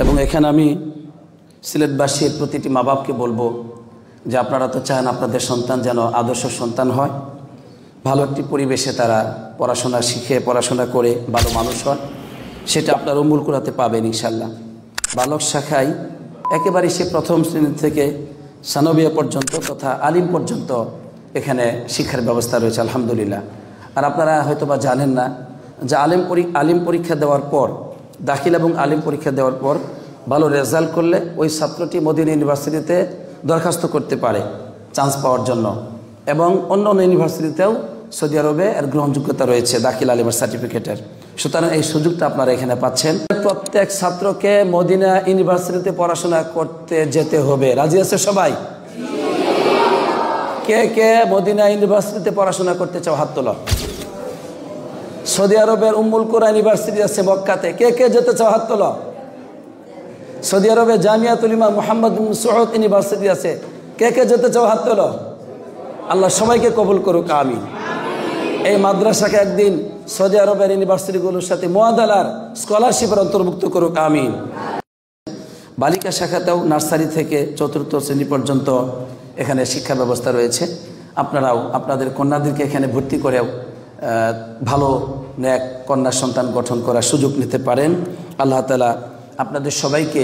এবং এখানে আমি সিলেটবাসীর প্রতিটি মা বাপকে বলবো যে আপনারা তো চান আপনাদের সন্তান যেন আদর্শ সন্তান হয়, ভালো একটি পরিবেশে তারা পড়াশোনা শিখে পড়াশোনা করে ভালো মানুষ হয়, সেটা আপনার উম্মুল কুরাতে পাবেন ইনশাল্লাহ। বালক শাখায় একেবারেই সে প্রথম শ্রেণী থেকে সানবিয়া পর্যন্ত তথা আলিম পর্যন্ত এখানে শিক্ষার ব্যবস্থা রয়েছে আলহামদুলিল্লাহ। আর আপনারা হয়তো বা জানেন না যে আলিম পরীক্ষা দেওয়ার পর, দাখিল এবং আলিম পরীক্ষা দেওয়ার পর ভালো রেজাল্ট করলে ওই ছাত্রটি মদিনা ইউনিভার্সিটিতে দরখাস্ত করতে পারে চান্স পাওয়ার জন্য, এবং অন্য অন্য ইউনিভার্সিটিতেও সৌদি আরবে এর গ্রহণযোগ্যতা রয়েছে দাখিল আলিমের সার্টিফিকেটের। সুতরাং এই সুযোগটা আপনারা এখানে পাচ্ছেন। প্রত্যেক ছাত্রকে মদিনা ইউনিভার্সিটিতে পড়াশোনা করতে যেতে হবে। রাজি আছে সবাই? কে কে মদিনা ইউনিভার্সিটিতে পড়াশোনা করতে চাও হাত তোলো। সৌদি আরবের উম্মুল কুরা ইউনিভার্সিটি আছে মক্কাতে, কে কে যেতে চাও হাত তোলো। সৌদি আরবে জামিয়াতুল ইমাম মুহাম্মদ বিন সৌদ ইউনিভার্সিটি আছে, কে কে যেতে চাও হাত তোলো। আল্লাহ সবাইকে কবুল করুক, আমিন। এই মাদ্রাসাকে একদিন সৌদি আরবের ইউনিভার্সিটিগুলোর সাথে মুআদালার স্কলারশিপের অন্তর্ভুক্ত করুক, আমিন। বালিকা শাখাতেও নার্সারি থেকে চতুর্থ শ্রেণী পর্যন্ত এখানে শিক্ষা ব্যবস্থা রয়েছে। আপনারাও আপনাদের কন্যাদেরকে এখানে ভর্তি করেও ভালো ন্যাক কন্যা সন্তান গঠন করার সুযোগ নিতে পারেন। আল্লাহ তাআলা আপনাদের সবাইকে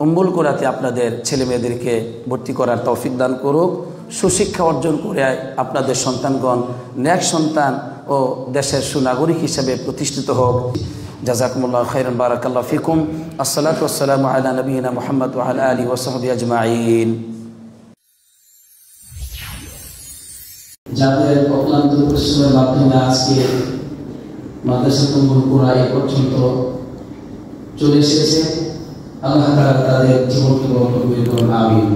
উম্মুল কুরাতে আপনাদের ছেলে মেয়েদেরকে ভর্তি করার তৌফিক দান করুক, সুশিক্ষা অর্জন করে আপনাদের সন্তানগণ ন্যাক সন্তান ও দেশের সুনাগরিক হিসেবে প্রতিষ্ঠিত হোক। জাযাকুমুল্লাহু খাইরান, বারাকাল্লাহু ফিকুম। আসসালাতু ওয়াসসালামু আলা নবিয়িনা মুহাম্মদ ওয়া আলা আলিহি ওয়া সাহবিহি আজমাইন। যাদের অক্লান্ত পরিশ্রমের মাধ্যমে আজকে মাদ্রাসাতুল উম্মুল কুরা এ পর্যন্ত চলে এসেছে, আল্লাহ তাআলা তাদের জীবনকে বরকতময় করুন, আমিন।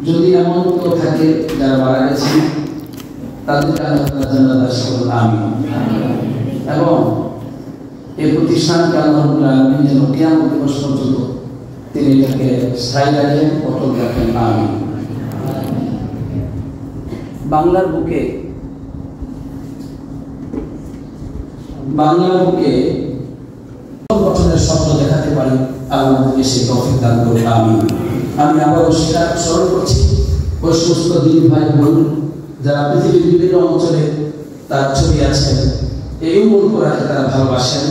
যদি এমন কেউ থাকে যারা মারা গেছেন, তাদেরকে আল্লাহ তাআলা জান্নাত দান করুন, আমিন। এবং এই প্রতিষ্ঠানকে আল্লাহ রাব্বুল আলামিন যেন কিয়ামত দিবস পর্যন্ত তিনি এটাকে স্থায়ী রাখেন, অটল রাখেন, আমিন। বাংলার বুকে গঠনের স্বপ্ন দেখাতে পারি, আল্লাহ আমাদেরকে সেই তৌফিক দান করুন, আমিন। আমি আবারও স্মরণ করছি ওই সমস্ত দিন ভাই বোন যারা পৃথিবীর বিভিন্ন অঞ্চলে তার ছবি আছেন, এই উম্মুল কুরাকে তারা ভালোবাসেন,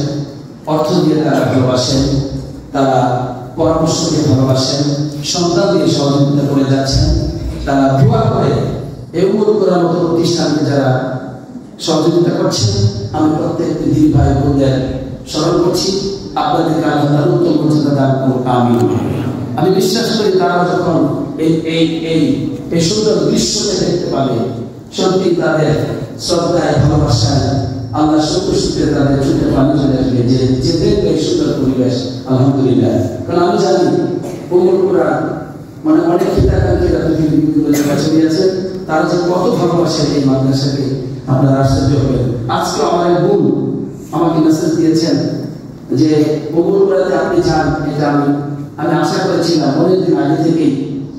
অর্থ দিয়ে তারা ভালোবাসেন, তারা পরামর্শ দিয়ে ভালোবাসেন, সন্তান দিয়ে সহযোগিতা করে যাচ্ছেন, তারা দোয়া করে এই উম্মুল কুরার মতো প্রতিষ্ঠানকে যারা সহযোগিতা করছেন, আমি প্রত্যেকটি দিন ভাই বোনদের স্মরণ করছি। আপনাদেরকে আল্লাহ তাআলা উত্তম মর্যাদা দান করুন, আমিন। আমি বিশ্বাস করি তারা যখন এই সুন্দর দৃশ্যকে দেখতে পাবে, সত্যি তাদের শ্রদ্ধায় ভালোবাসায় আল্লাহ সন্তুষ্টিতে তাদের চোখে পানি চলে আসবে, যে দেখবে এই সুন্দর পরিবেশ, আলহামদুলিল্লাহ। কারণ আমি জানি উম্মুল কুরা মানে অনেক হিতাকাঙ্ক্ষীরা পৃথিবীর বিভিন্ন জায়গায় ছড়িয়ে আছে, তারা যে কত ভালোবাসেন এই মাদ্রাসাকে, আপনারা আশ্চর্য হবেন। আজকে আমার এক বোন আমাকে মেসেজ দিয়েছেন যে উম্মুল কুরাতে আপনি যান, এটা আমি আশা করেছিলাম অনেকদিন আগে থেকেই,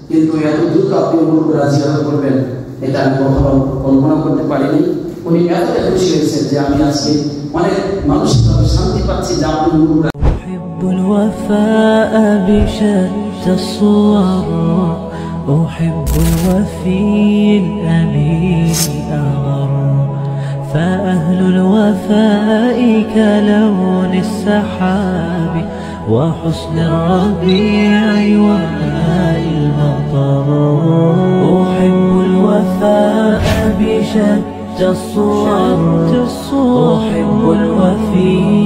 কিন্তু এত দ্রুত আপনি উম্মুল কুরা জিয়ারত করবেন এটা আমি কখনো কল্পনা করতে পারিনি। উনি এতটা খুশি হয়েছেন যে আমি আজকে অনেক মানসিকভাবে শান্তি পাচ্ছি যে আপনি উম্মুল কুরা। أحب الوفي الأمين أغر فأهل الوفاء كلون السحاب وحسن الربيع وماء المطر أحب الوفاء بشتى الصور أحب الوفي